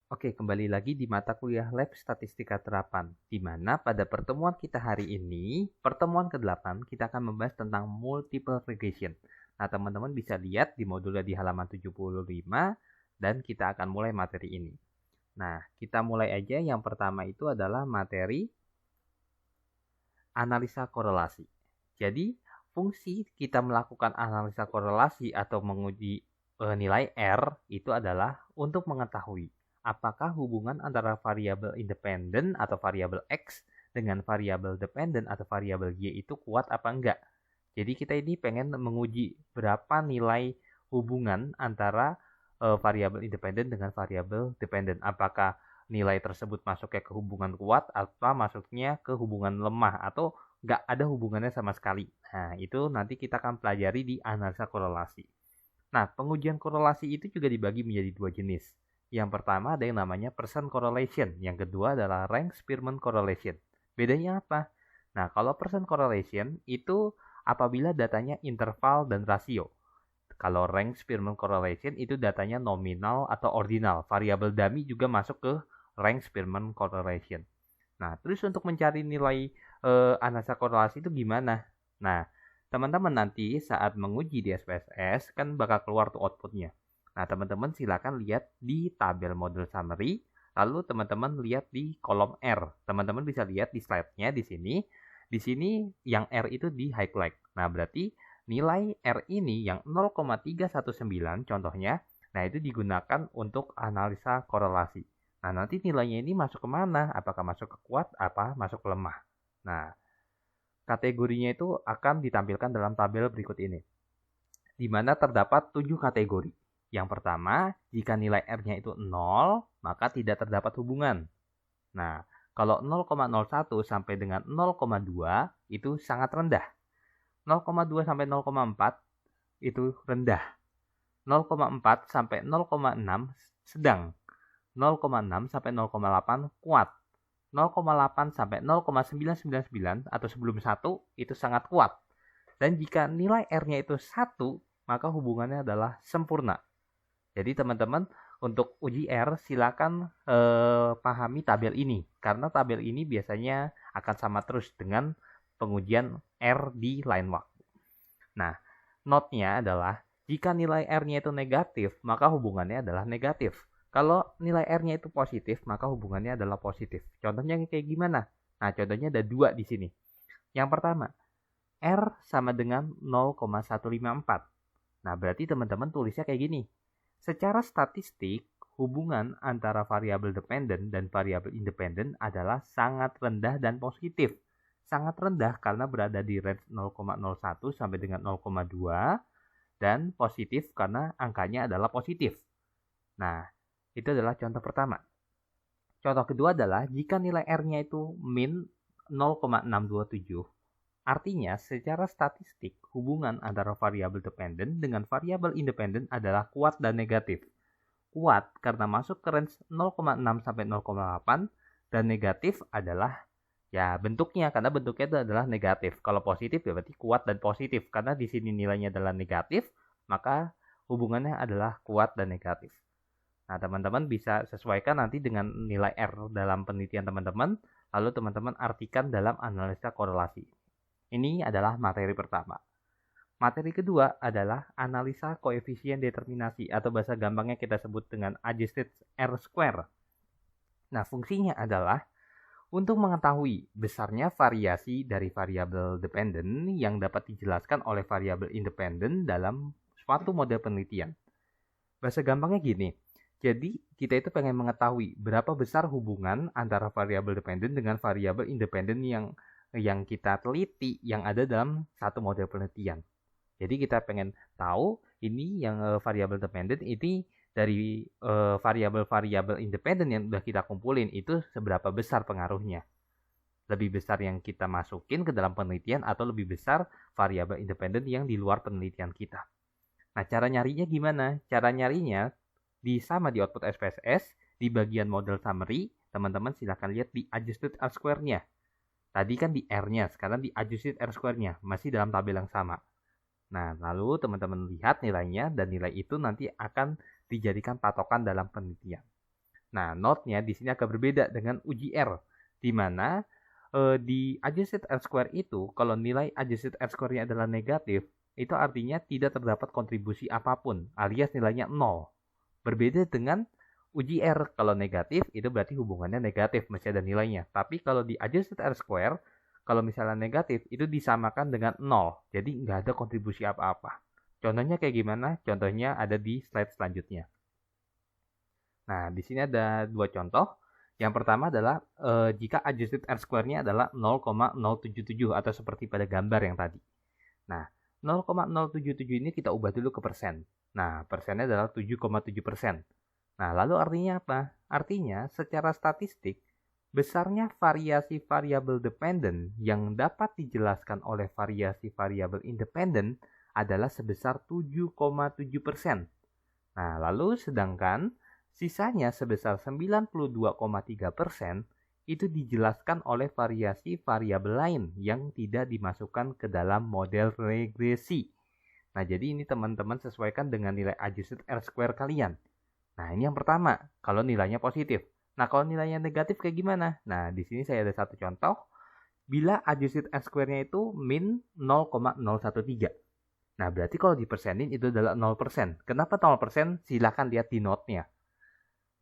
Oke, kembali lagi di mata kuliah Lab Statistika Terapan, di mana pada pertemuan kita hari ini, pertemuan ke-8, kita akan membahas tentang multiple regression. Nah, teman-teman bisa lihat di modulnya di halaman 75, dan kita akan mulai materi ini. Nah, kita mulai aja. Yang pertama itu adalah materi analisa korelasi. Jadi, fungsi kita melakukan analisa korelasi atau menguji nilai R itu adalah untuk mengetahui apakah hubungan antara variabel independen atau variabel X dengan variabel dependen atau variabel Y itu kuat apa enggak. Jadi kita ini pengen menguji berapa nilai hubungan antara variabel independen dengan variabel dependen. Apakah nilai tersebut masuknya ke hubungan kuat atau masuknya ke hubungan lemah atau nggak ada hubungannya sama sekali. Nah, itu nanti kita akan pelajari di analisa korelasi. Nah, pengujian korelasi itu juga dibagi menjadi dua jenis. Yang pertama ada yang namanya percent correlation, yang kedua adalah rank Spearman correlation. Bedanya apa? Nah, kalau percent correlation itu apabila datanya interval dan rasio. Kalau rank Spearman correlation itu datanya nominal atau ordinal. Variabel dummy juga masuk ke rank Spearman correlation. Nah, terus untuk mencari nilai analisa korelasi itu gimana? Nah, teman-teman nanti saat menguji di SPSS kan bakal keluar tuh outputnya. Nah, teman-teman silakan lihat di tabel model summary, lalu teman-teman lihat di kolom R. Teman-teman bisa lihat di slide-nya di sini. Di sini yang R itu di highlight. Nah, berarti nilai R ini yang 0,319 contohnya, nah itu digunakan untuk analisa korelasi. Nah, nanti nilainya ini masuk ke mana? Apakah masuk ke kuat, apa masuk ke lemah? Nah, kategorinya itu akan ditampilkan dalam tabel berikut ini, di mana terdapat 7 kategori. Yang pertama, jika nilai R-nya itu 0, maka tidak terdapat hubungan. Nah, kalau 0,01 sampai dengan 0,2 itu sangat rendah. 0,2 sampai 0,4 itu rendah. 0,4 sampai 0,6 sedang. 0,6 sampai 0,8 kuat. 0,8 sampai 0,999 atau sebelum 1 itu sangat kuat. Dan jika nilai R-nya itu 1, maka hubungannya adalah sempurna. Jadi teman-teman untuk uji R silakan pahami tabel ini. Karena tabel ini biasanya akan sama terus dengan pengujian R di lain waktu. Nah, note-nya adalah jika nilai R-nya itu negatif, maka hubungannya adalah negatif. Kalau nilai R-nya itu positif, maka hubungannya adalah positif. Contohnya kayak gimana? Nah, contohnya ada dua di sini. Yang pertama, R sama dengan 0,154. Nah, berarti teman-teman tulisnya kayak gini. Secara statistik, hubungan antara variabel dependen dan variabel independen adalah sangat rendah dan positif. Sangat rendah karena berada di range 0,01 sampai dengan 0,2 dan positif karena angkanya adalah positif. Nah, itu adalah contoh pertama. Contoh kedua adalah jika nilai R-nya itu min 0,627, artinya secara statistik hubungan antara variabel dependen dengan variabel independen adalah kuat dan negatif. Kuat karena masuk ke range 0,6 sampai 0,8 dan negatif adalah ya bentuknya, karena bentuknya itu adalah negatif. Kalau positif ya berarti kuat dan positif. Karena di sini nilainya adalah negatif, maka hubungannya adalah kuat dan negatif. Nah, teman-teman bisa sesuaikan nanti dengan nilai R dalam penelitian teman-teman, lalu teman-teman artikan dalam analisa korelasi. Ini adalah materi pertama. Materi kedua adalah analisa koefisien determinasi atau bahasa gampangnya kita sebut dengan adjusted R square. Nah, fungsinya adalah untuk mengetahui besarnya variasi dari variabel dependen yang dapat dijelaskan oleh variabel independen dalam suatu model penelitian. Bahasa gampangnya gini, jadi kita itu pengen mengetahui berapa besar hubungan antara variabel dependen dengan variabel independen yang kita teliti yang ada dalam satu model penelitian. Jadi kita pengen tahu ini yang variabel dependen ini dari variabel-variabel independen yang sudah kita kumpulin itu seberapa besar pengaruhnya. Lebih besar yang kita masukin ke dalam penelitian atau lebih besar variabel independen yang di luar penelitian kita. Nah, cara nyarinya gimana? Cara nyarinya sama di output SPSS, di bagian model summary, teman-teman silahkan lihat di adjusted R square-nya. Tadi kan di R-nya, sekarang di adjusted R square-nya, masih dalam tabel yang sama. Nah, lalu teman-teman lihat nilainya dan nilai itu nanti akan dijadikan patokan dalam penelitian. Nah, note-nya di sini agak berbeda dengan uji R, di mana di adjusted R-square itu, kalau nilai adjusted R-square-nya adalah negatif, itu artinya tidak terdapat kontribusi apapun, alias nilainya 0. Berbeda dengan uji R, kalau negatif, itu berarti hubungannya negatif, masih ada nilainya. Tapi kalau di adjusted R-square, kalau misalnya negatif, itu disamakan dengan 0. Jadi nggak ada kontribusi apa-apa. Contohnya kayak gimana? Contohnya ada di slide selanjutnya. Nah, di sini ada dua contoh. Yang pertama adalah jika adjusted R-square-nya adalah 0,077 atau seperti pada gambar yang tadi. Nah, 0,077 ini kita ubah dulu ke persen. Nah, persennya adalah 7,7%. Nah, lalu artinya apa? Artinya, secara statistik, besarnya variasi variabel dependen yang dapat dijelaskan oleh variasi variabel independen adalah sebesar 7,7%. Nah, lalu sedangkan sisanya sebesar 92,3% itu dijelaskan oleh variasi variabel lain yang tidak dimasukkan ke dalam model regresi. Nah, jadi ini teman-teman sesuaikan dengan nilai adjusted R-square kalian. Nah, ini yang pertama, kalau nilainya positif. Nah, kalau nilainya negatif kayak gimana? Nah, di sini saya ada satu contoh. Bila adjusted R-square-nya itu min 0,013. Nah, berarti kalau dipersenin itu adalah 0%. Kenapa 0%? Silakan lihat di note-nya.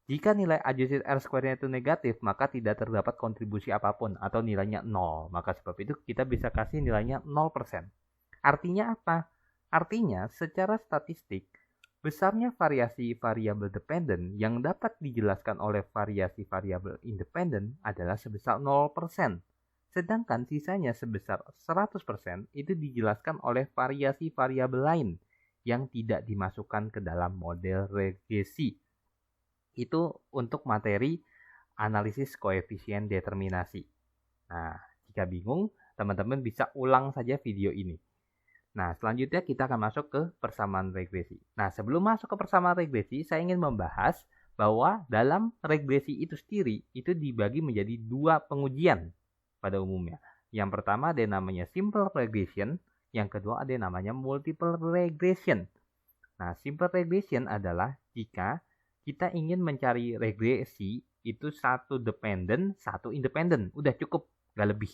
Jika nilai adjusted R-square-nya itu negatif, maka tidak terdapat kontribusi apapun atau nilainya 0. Maka sebab itu kita bisa kasih nilainya 0%. Artinya apa? Artinya secara statistik, besarnya variasi variabel dependen yang dapat dijelaskan oleh variasi variabel independen adalah sebesar 0%. Sedangkan sisanya sebesar 100% itu dijelaskan oleh variasi variabel lain yang tidak dimasukkan ke dalam model regresi. Itu untuk materi analisis koefisien determinasi. Nah, jika bingung, teman-teman bisa ulang saja video ini. Nah, selanjutnya kita akan masuk ke persamaan regresi. Nah, sebelum masuk ke persamaan regresi, saya ingin membahas bahwa dalam regresi itu sendiri, itu dibagi menjadi dua pengujian pada umumnya. Yang pertama ada yang namanya simple regression, yang kedua ada yang namanya multiple regression. Nah, simple regression adalah jika kita ingin mencari regresi itu satu dependen, satu independen. Udah cukup, gak lebih.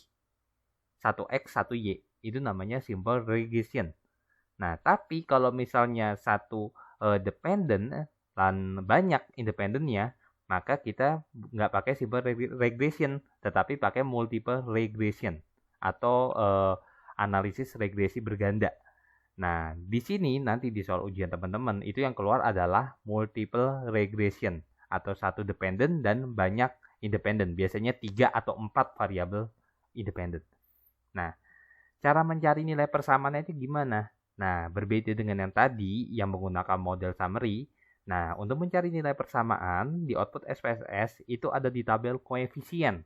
Satu X, satu Y. Itu namanya simple regression. Nah, tapi kalau misalnya satu dependen dan banyak independennya, maka kita nggak pakai simple regression, tetapi pakai multiple regression atau analisis regresi berganda. Nah, di sini nanti di soal ujian teman-teman itu yang keluar adalah multiple regression atau satu dependen dan banyak independen. Biasanya 3 atau 4 variabel independen. Nah, cara mencari nilai persamaannya itu gimana? Nah, berbeda dengan yang tadi yang menggunakan model summary. Nah, untuk mencari nilai persamaan di output SPSS itu ada di tabel koefisien.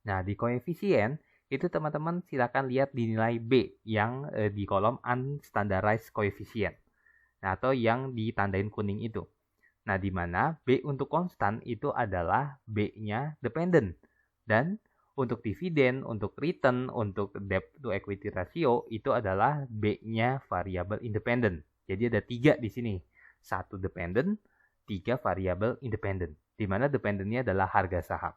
Nah, di koefisien itu teman-teman silakan lihat di nilai B yang di kolom unstandardized coefficient. Nah, atau yang ditandain kuning itu. Nah, di mana B untuk konstan itu adalah B-nya dependent. Dan untuk dividen, untuk return, untuk debt to equity ratio itu adalah B-nya variabel independent. Jadi ada 3 di sini. 1 dependent, 3 variabel independent. Di mana dependentnya adalah harga saham.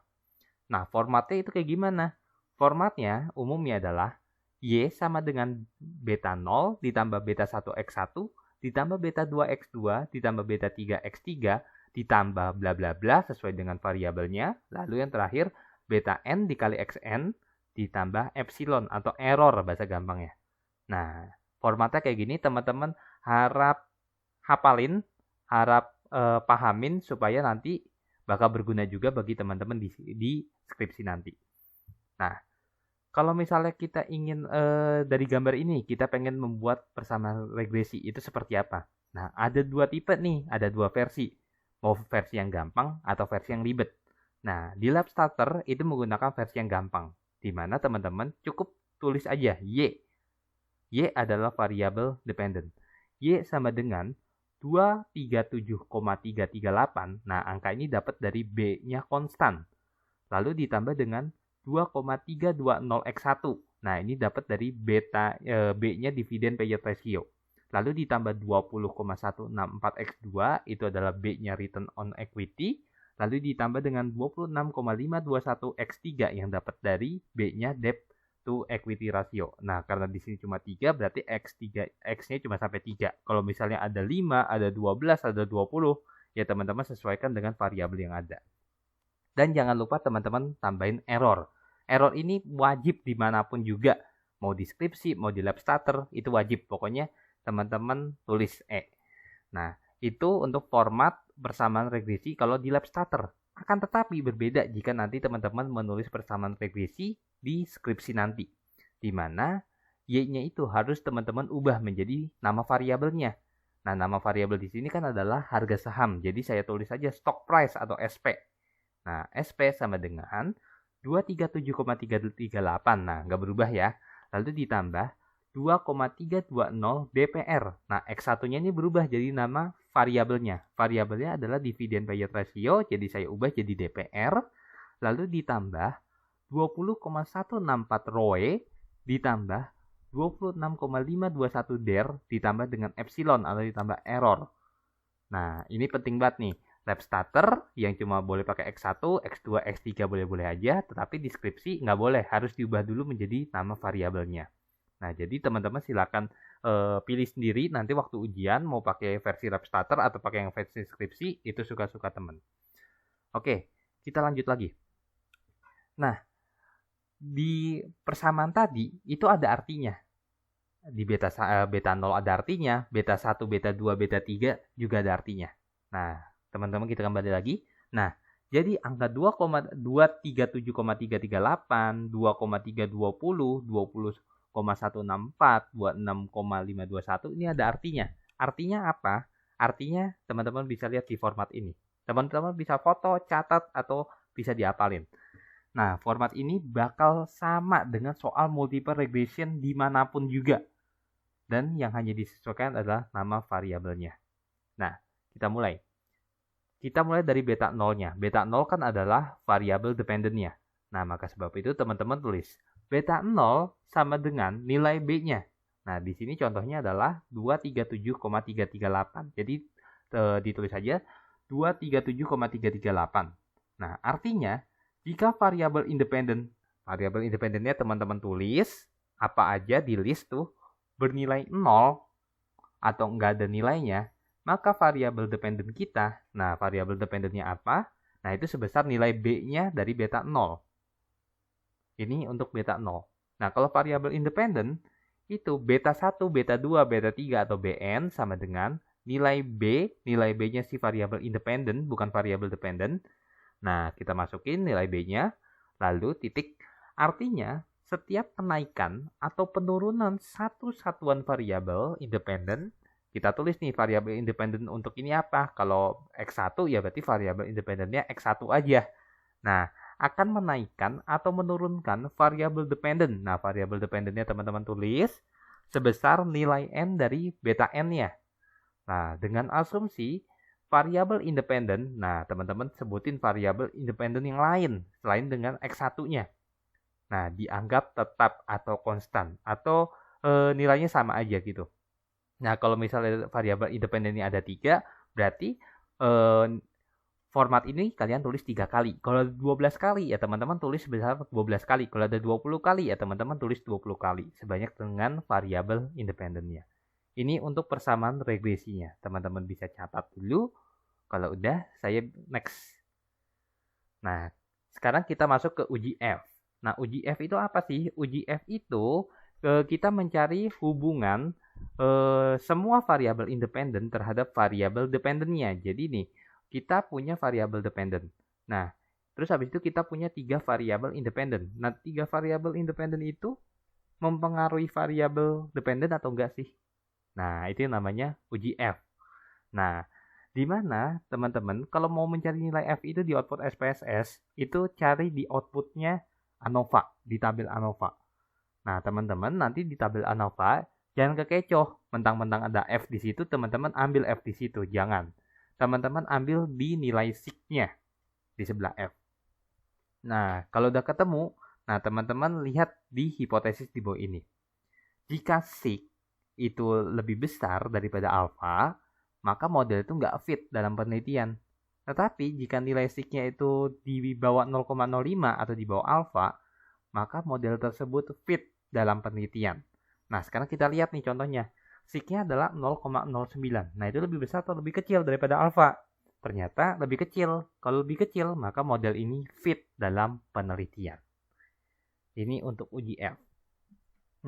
Nah, formatnya itu kayak gimana? Formatnya umumnya adalah Y sama dengan beta 0 ditambah beta 1x1 ditambah beta 2x2 ditambah beta 3x3 ditambah bla bla bla sesuai dengan variabelnya. Lalu yang terakhir beta n dikali xn ditambah epsilon atau error bahasa gampangnya. Nah, formatnya kayak gini teman-teman harap hafalin, harap pahamin supaya nanti bakal berguna juga bagi teman-teman di skripsi nanti. Nah, kalau misalnya kita ingin dari gambar ini kita pengen membuat persamaan regresi itu seperti apa? Nah, ada dua tipe nih, ada dua versi. Mau versi yang gampang atau versi yang ribet. Nah, di Lab Starter itu menggunakan versi yang gampang, di mana teman-teman cukup tulis aja Y. Y adalah variabel dependent. Y sama dengan 237,338. Nah, angka ini dapat dari B-nya konstan. Lalu ditambah dengan 2,320x1. Nah, ini dapat dari beta B-nya dividen payout ratio. Lalu ditambah 20,164x2 itu adalah B-nya return on equity. lalu ditambah dengan 26,521 X3 yang dapat dari B-nya debt to equity ratio. Nah, karena di sini cuma 3, berarti X-nya cuma sampai 3. Kalau misalnya ada 5, ada 12, ada 20, ya teman-teman sesuaikan dengan variabel yang ada. Dan jangan lupa teman-teman tambahin error. Error ini wajib dimanapun juga. Mau di skripsi, mau di lab starter, itu wajib. Pokoknya teman-teman tulis E. Nah, itu untuk format persamaan regresi kalau di lab starter. Akan tetapi berbeda jika nanti teman-teman menulis persamaan regresi di skripsi nanti. Di mana Y-nya itu harus teman-teman ubah menjadi nama variabelnya. Nah, nama variabel di sini kan adalah harga saham. Jadi saya tulis saja stock price atau SP. Nah, SP sama dengan 237,338. Nah, nggak berubah ya. Lalu ditambah 2,320 DPR. Nah, X1-nya ini berubah jadi nama variabelnya. Variabelnya adalah dividend payout ratio, jadi saya ubah jadi DPR. Lalu ditambah 20,164 ROE ditambah 26,521 DER ditambah dengan epsilon atau ditambah error. Nah, ini penting banget nih. Lab starter yang cuma boleh pakai X1, X2, X3 boleh-boleh aja, tetapi deskripsi nggak boleh, harus diubah dulu menjadi nama variabelnya. Nah, jadi teman-teman silakan pilih sendiri nanti waktu ujian mau pakai versi lab starter atau pakai yang versi deskripsi, itu suka-suka teman. Oke, kita lanjut lagi. Nah, di persamaan tadi itu ada artinya. Di beta 0 ada artinya, beta 1, beta 2, beta 3 juga ada artinya. Nah, teman-teman kita kembali lagi. Nah, jadi angka 2,237,338, 2,320, 20,164, 26,521 ini ada artinya. Artinya apa? Artinya teman-teman bisa lihat di format ini. Teman-teman bisa foto, catat, atau bisa diapalin. Nah, format ini bakal sama dengan soal multiple regression dimanapun juga. Dan yang hanya disesuaikan adalah nama variabelnya. Nah, kita mulai. Kita mulai dari beta 0-nya. Beta 0 kan adalah variabel dependent-nya. Nah, maka sebab itu teman-teman tulis beta 0 sama dengan nilai B-nya. Nah, di sini contohnya adalah 237,338. Jadi, ditulis saja 237,338. Nah, artinya jika variabel independennya teman-teman tulis apa aja di list tuh bernilai 0 atau enggak ada nilainya, maka variabel dependent kita, nah variabel dependentnya apa? Nah itu sebesar nilai B-nya dari beta 0. Ini untuk beta 0. Nah kalau variabel independent itu beta 1, beta 2, beta 3 atau Bn sama dengan nilai B-nya si variabel independent bukan variabel dependent. Nah, kita masukin nilai B-nya, lalu titik. Artinya, setiap kenaikan atau penurunan satu satuan variabel independen, kita tulis nih variabel independen untuk ini apa? Kalau X1 ya berarti variabel independennya X1 aja. Nah, akan menaikkan atau menurunkan variabel dependent. Nah, variabel dependentnya teman-teman tulis sebesar nilai N dari beta N-nya. Nah, dengan asumsi variabel independen, nah teman-teman sebutin variabel independen yang lain selain dengan X1-nya. Nah, dianggap tetap atau konstan atau nilainya sama aja gitu. Nah, kalau misalnya variabel independennya ada 3, berarti format ini kalian tulis 3 kali. Kalau ada 12 kali ya teman-teman tulis sebesar 12 kali. Kalau ada 20 kali ya teman-teman tulis 20 kali. Sebanyak dengan variabel independennya. Ini untuk persamaan regresinya. Teman-teman bisa catat dulu. Kalau udah, saya next. Nah, sekarang kita masuk ke uji F. Nah, uji F itu apa sih? Uji F itu kita mencari hubungan semua variabel independen terhadap variabel dependennya. Jadi nih, kita punya variabel dependent. Nah, terus habis itu kita punya 3 variabel independen. Nah, 3 variabel independen itu mempengaruhi variabel dependent atau enggak sih? Nah, itu namanya uji F. Nah, di mana teman-teman kalau mau mencari nilai F itu di output SPSS, itu cari di outputnya ANOVA, di tabel ANOVA. Nah, teman-teman nanti di tabel ANOVA jangan kekecoh, mentang-mentang ada F di situ, teman-teman ambil F di situ, jangan. Teman-teman ambil di nilai sig-nya di sebelah F. Nah, kalau udah ketemu, nah teman-teman lihat di hipotesis di bawah ini. Jika sig itu lebih besar daripada alfa, maka model itu nggak fit dalam penelitian. Tetapi jika nilai signya itu di bawah 0,05 atau di bawah alfa, maka model tersebut fit dalam penelitian. Nah, sekarang kita lihat nih contohnya. Signya adalah 0,09. Nah, itu lebih besar atau lebih kecil daripada alfa? Ternyata lebih kecil. Kalau lebih kecil, maka model ini fit dalam penelitian. Ini untuk uji F.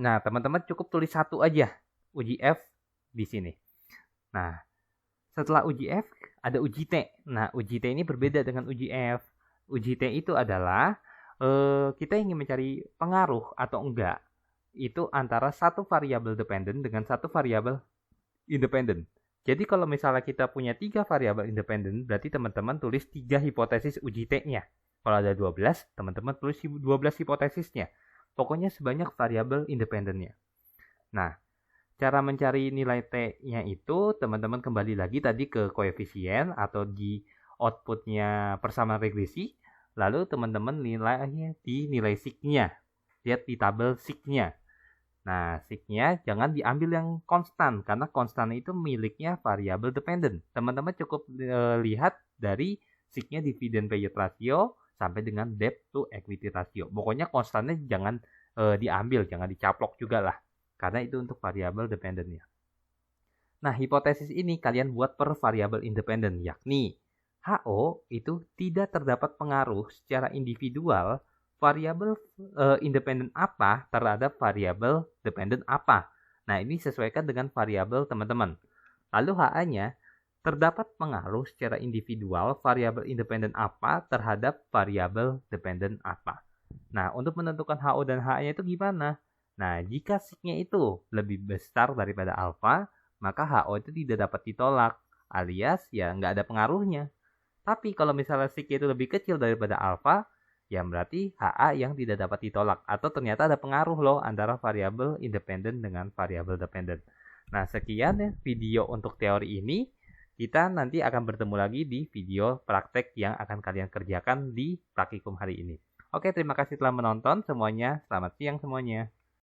Nah, teman-teman cukup tulis satu aja uji F di sini. Nah, setelah uji F, ada uji T. Nah, uji T ini berbeda dengan uji F. Uji T itu adalah kita ingin mencari pengaruh atau enggak itu antara satu variabel dependen dengan satu variabel independen. Jadi kalau misalnya kita punya 3 variabel independen, berarti teman-teman tulis 3 hipotesis uji T-nya. Kalau ada 12, teman-teman tulis 12 hipotesisnya. Pokoknya sebanyak variabel independennya. Nah, cara mencari nilai T-nya itu, teman-teman kembali lagi tadi ke koefisien atau di outputnya persamaan regresi. Lalu teman-teman nilainya di nilai sig-nya. Lihat di tabel sig-nya. Nah, sig-nya jangan diambil yang konstan, karena konstan itu miliknya variabel dependen. Teman-teman cukup lihat dari sig-nya dividend payout ratio sampai dengan debt to equity ratio. Pokoknya konstannya jangan diambil, jangan dicaplok juga lah. Karena itu untuk variabel dependennya. Nah, hipotesis ini kalian buat per variabel independen, yakni HO itu tidak terdapat pengaruh secara individual variabel independen apa terhadap variabel dependen apa. Nah, ini sesuaikan dengan variabel teman-teman. Lalu HA-nya terdapat pengaruh secara individual variabel independen apa terhadap variabel dependen apa. Nah, untuk menentukan HO dan HA-nya itu gimana? Nah, jika sig-nya itu lebih besar daripada alfa, maka HO itu tidak dapat ditolak, alias ya nggak ada pengaruhnya. Tapi kalau misalnya sig-nya itu lebih kecil daripada alfa, ya berarti HA yang tidak dapat ditolak. Atau ternyata ada pengaruh loh antara variabel independen dengan variabel dependen. Nah, sekian ya video untuk teori ini. Kita nanti akan bertemu lagi di video praktek yang akan kalian kerjakan di praktikum hari ini. Oke, terima kasih telah menonton semuanya. Selamat siang semuanya.